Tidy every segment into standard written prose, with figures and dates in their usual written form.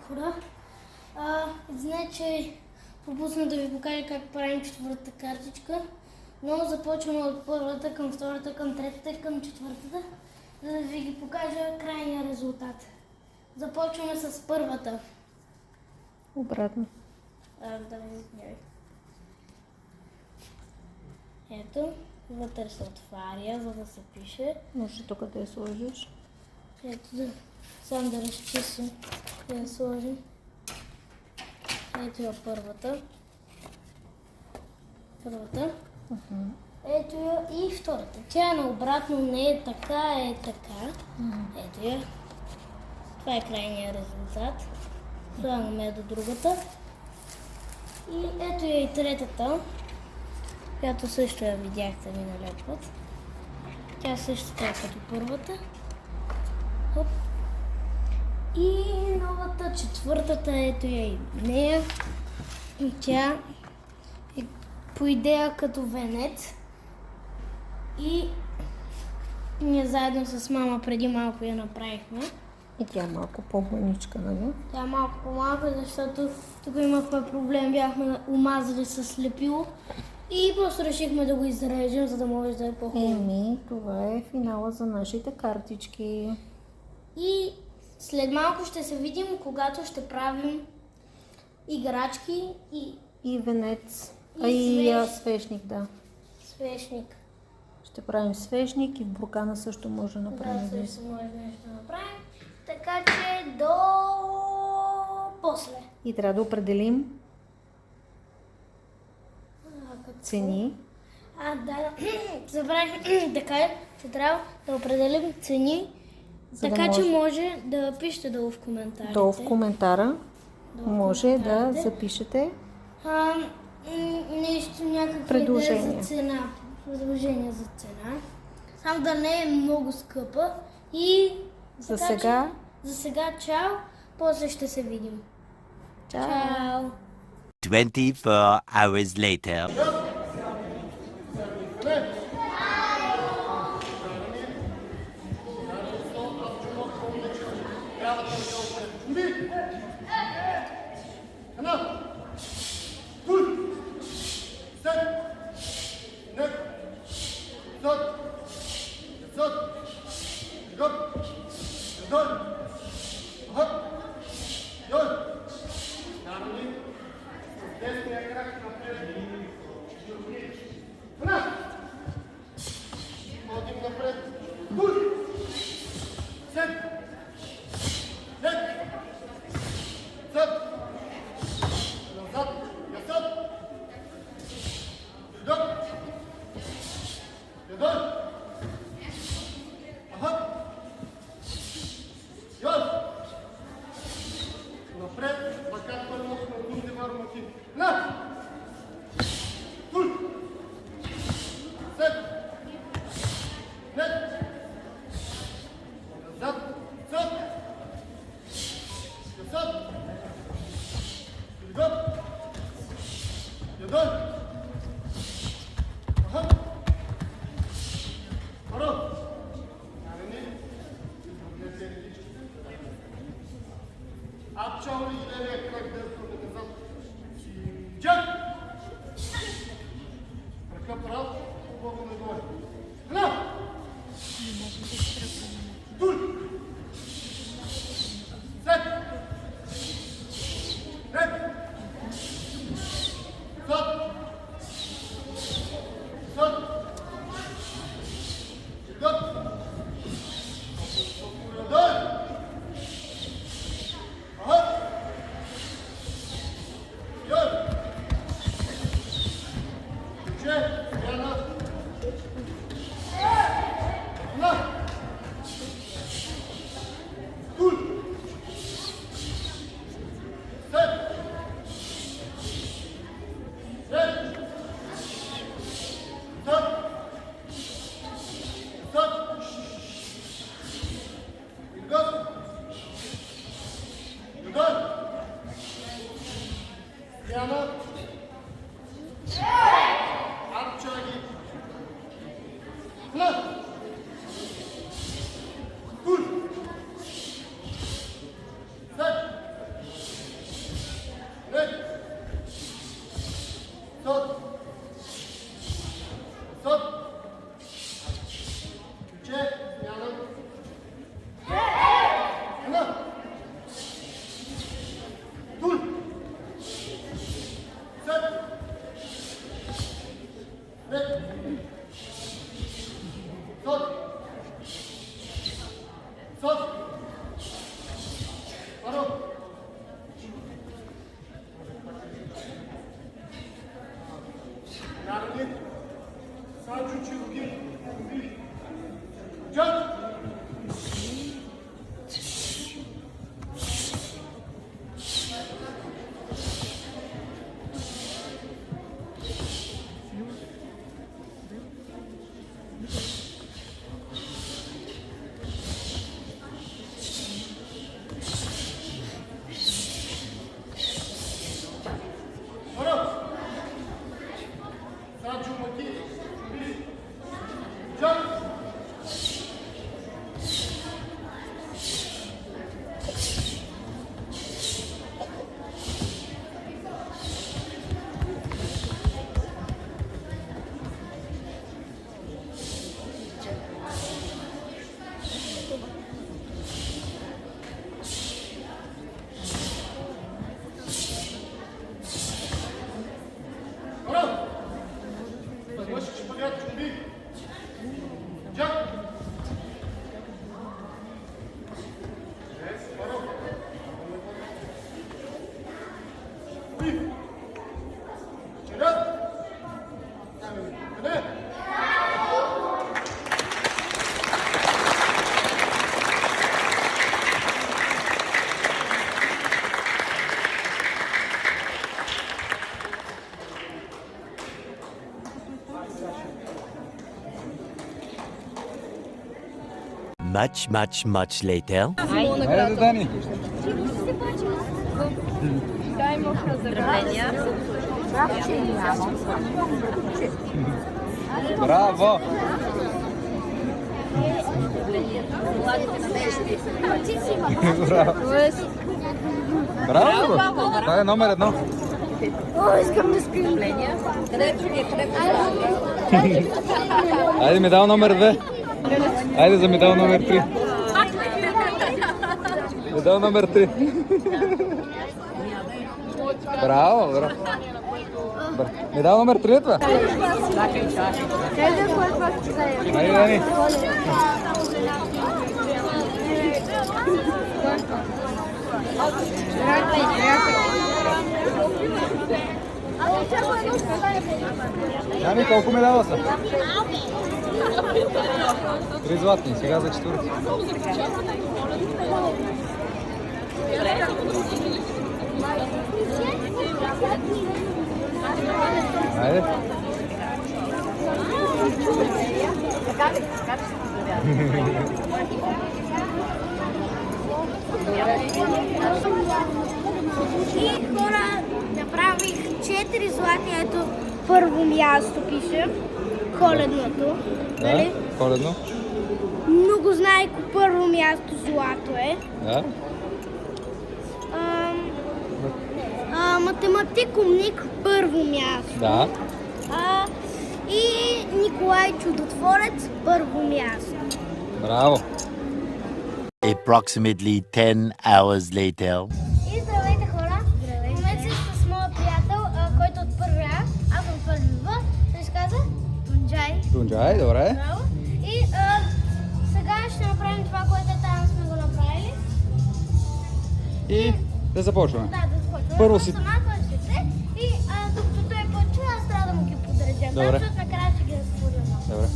хора. Значи, пропусна да ви покажа как правим четвъртата картичка, но започваме от първата към втората, към третата и към четвъртата, за да ви ги покажа крайния резултат. Започваме с първата. Обратно. Ето, вътре се отваря, за да се пише. Може тук да я сложиш. Ето да, сам да разчистим, да я сложим. Ето я първата. Ето я и втората. Тя е наобратно, не е така, е така. Ето я. Това е крайният резултат. Слагаме я до другата. И ето я и третата, която също я видяхте миналия път. Тя също е като първата. Хоп. И новата, четвъртата, ето я и нея. Тя е по идея като венец. И ние заедно с мама преди малко я направихме. И тя е малко по-мъничка, нали? Тя е малко по-малка, защото тук имахме проблем, бяхме умазали с лепило и просто решихме да го изрежем, за да може да е по-хубаво. Това е финала за нашите картички. И след малко ще се видим, когато ще правим играчки и венец. И свещник, да. Свещник. Ще правим свещник и в буркана също може да направим. Да, също може нещо да направим. Така че до после. И трябва да определим цени. Да. Забравих да кажа, че трябва да определим цени, така че може да пишете долу в коментарите. Долу в коментара може да запишете нещо, някакви предложения за цена. Предложения за цена. Само да не е много скъпа. И за сега чао. После ще се видим. Чао. 24 hours later. Much later. Хайде, Дани. Браво! Браво! Това е номер 1. Айде медал номер 2. Айде за медал номер 3. Медал номер 3. Браво, браво. Медал номер 3 е това. Айде, Дани. Дани, колко медала са? 3 златни, сега за 4. Айде. И хора, направих 4 златни, ето първо място пише, коледното. Да, коледно. Многознайко първо място злато е. Да. Математик-умник първо място. Да. И Николай Чудотворец първо място. Браво. Approximately 10 hours later. И здравейте хора! В момента си с моя приятел, който от първи А, аз съм първи В. Той се казва Тунджай. Тунджай, добре. Браво! И сега ще направим това, което там сме го направили. И да започваме. Да, да започваме. Първо си- Сама той ще се. И докато той почва, аз трябва да му ги подредя. Добре. Защото накрая ще ги разтворим. Добре.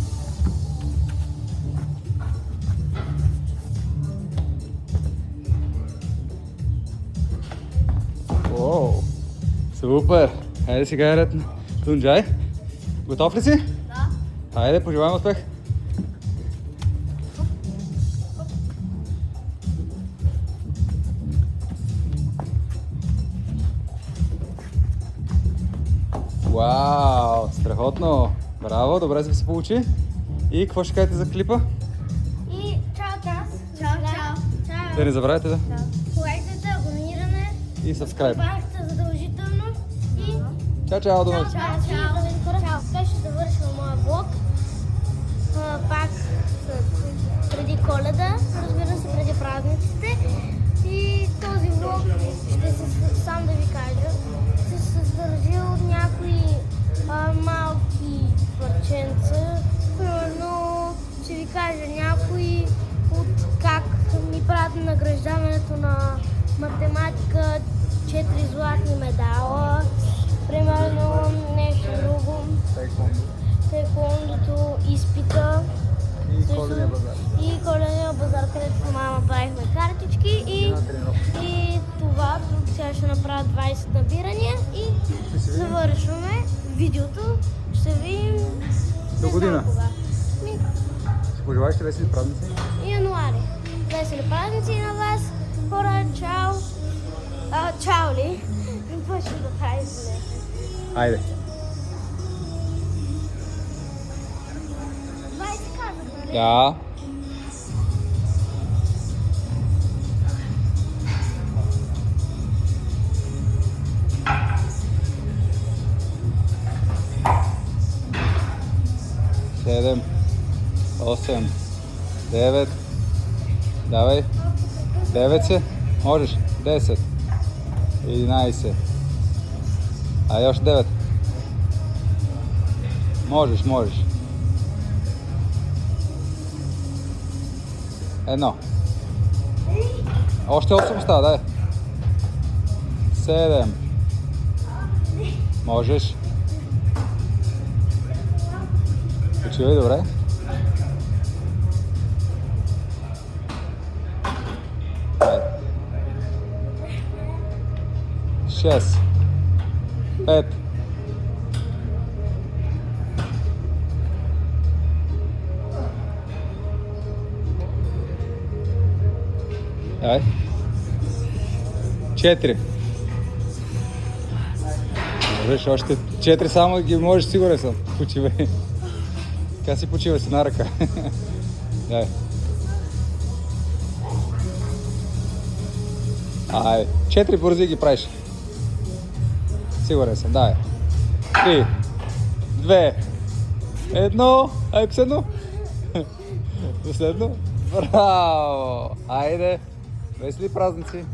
Оу, супер! Хайде сега е ред на Тунджай. Готов ли си? Да. Хайде, пожелавам успех! Вау, страхотно! Браво, добре се получи. И какво ще кажете за клипа? И чао, час. Чао, чао. Чао. Да не забравяйте да. Лайкайте, абониране, И subscribe. бахте задължително и Чао, чао, до чао, нас. чао. Така ще завършим моя влог. Пак преди Коледа, разбира се, преди празниците. И този влог ще се, сам да ви кажа, ще се съдържи от някои малки парченца. Примерно ще ви кажа някои от как ми правят награждаването на математика, 4 златни медала. Примерно нещо друго. Тайкондото, изпита. И коледния базар. И коледния базар, където мама правихме картички и това. Тук сега ще направя 20 набирания и завършваме видеото. Ще видим До година. не знам кога. Ми, Пожелаваш ли весели празници? януари. Весели празници на вас. Хора, чао. Чао ли? Почвам да правим поне. Айде. 20 казах, нали? Да. Седем, 8, 9, давай, 9 се, можеш, 10, 11, айде още 9, можеш, едно, още 8 остава, дай, 7, Можеш. Почивай добре. Айде. 6. 5. Ай. 4. Можеш още 4 само ги можеш, сигурен съм. Почивай. Така си почива си на ръка. Дай. Ай, 4 бързи ги правиш. Сигурен съм, дай. 3, 2, 1. Ай, последно. Последно. Браво! Айде! Весели празници!